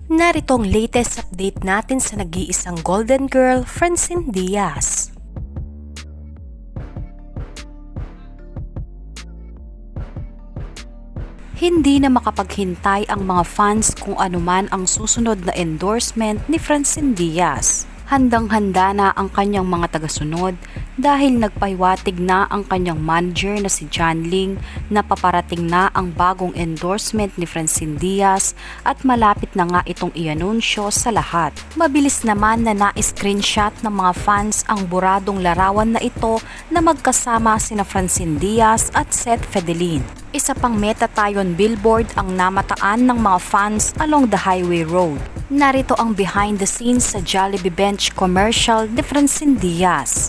Narito ang latest update natin sa nag-iisang Golden Girl, Francine Diaz. Hindi na makapaghintay ang mga fans kung anuman ang susunod na endorsement ni Francine Diaz. Handang-handa na ang kanyang mga tagasunod dahil nagpahiwatig na ang kanyang manager na si John Ling na paparating na ang bagong endorsement ni Francine Diaz at malapit na nga itong i-anunsyo sa lahat. Mabilis naman na na-screenshot ng mga fans ang buradong larawan na ito na magkasama sina Francine Diaz at Seth Fedelin. Isa pang Meta-Tyon billboard ang namataan ng mga fans along the highway road. Narito ang behind the scenes sa Jollibee Bench commercial ni Francine Diaz.